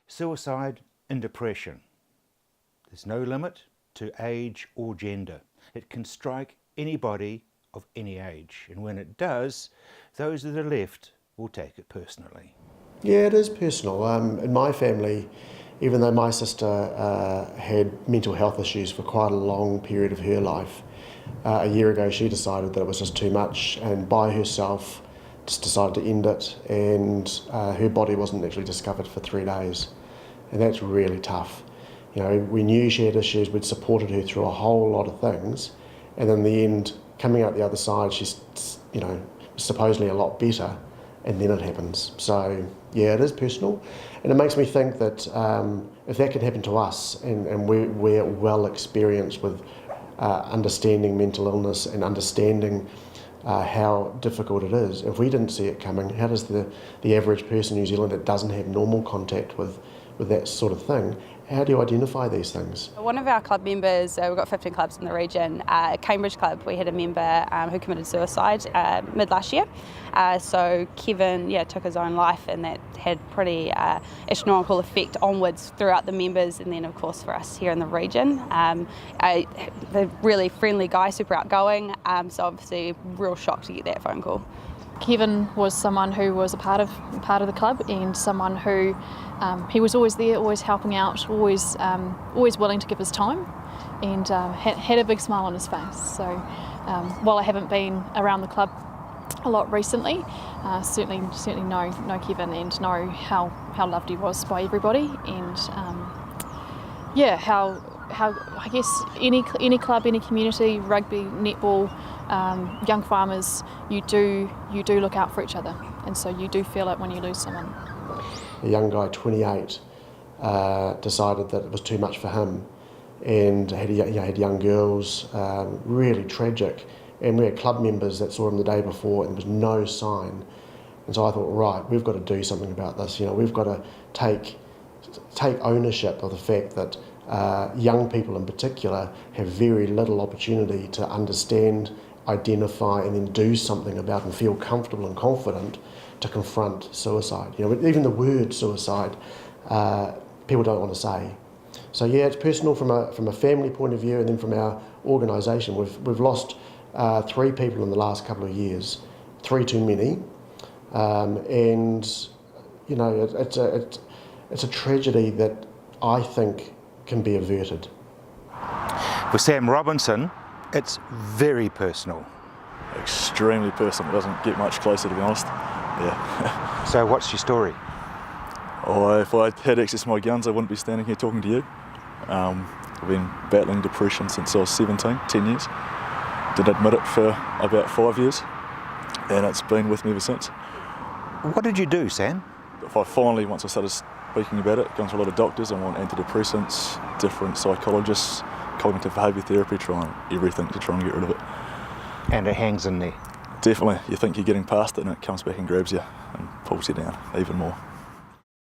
Suicide and depression. There's no limit to age or gender. It can strike anybody of any age, and when it does, those that are left will take it personally. Yeah, it is personal. In my family, even though my sister had mental health issues for quite a long period of her life, a year ago she decided that it was just too much and by herself just decided to end it, and her body wasn't actually discovered for 3 days. And that's really tough. You know, we knew she had issues, we'd supported her through a whole lot of things, and in the end, coming out the other side, she's, you know, supposedly a lot better, and then it happens. So yeah, it is personal, and it makes me think that if that can happen to us, and we're well experienced with understanding mental illness and understanding how difficult it is, if we didn't see it coming, how does the average person in New Zealand that doesn't have normal contact with that sort of thing, how do you identify these things? One of our club members, we've got 15 clubs in the region, Cambridge Club, we had a member who committed suicide mid last year. So Kevin took his own life, and that had pretty astronomical effect onwards throughout the members, and then of course for us here in the region. They're really friendly guy, super outgoing, so obviously real shock to get that phone call. Kevin was someone who was a part of the club, and someone who he was always there, always helping out, always willing to give his time, and had a big smile on his face. So while I haven't been around the club a lot recently, certainly know Kevin and know how loved he was by everybody, and how I guess any club, any community, rugby, netball, young farmers, you do look out for each other, and so you do feel it when you lose someone. A young guy, 28, decided that it was too much for him, and had young girls, really tragic. And we had club members that saw him the day before, and there was no sign. And so I thought, right, we've got to do something about this. You know, we've got to take ownership of the fact that young people in particular have very little opportunity to understand, identify, and then do something about and feel comfortable and confident to confront suicide. You know, even the word suicide, people don't want to say. So yeah, it's personal from a family point of view, and then from our organisation. We've lost 3 people in the last couple of years, 3 too many, and you know, it's a tragedy that I think can be averted. For Sam Robinson, it's very personal. Extremely personal. It doesn't get much closer, to be honest. Yeah. So what's your story? Oh, if I had access to my guns, I wouldn't be standing here talking to you. I've been battling depression since I was 17, 10 years. Didn't admit it for about 5 years, and it's been with me ever since. What did you do, Sam? Once I started speaking about it, gone to a lot of doctors, I'm on antidepressants, different psychologists, cognitive behaviour therapy, trying everything to try and get rid of it. And it hangs in there? Definitely. You think you're getting past it, and it comes back and grabs you and pulls you down even more.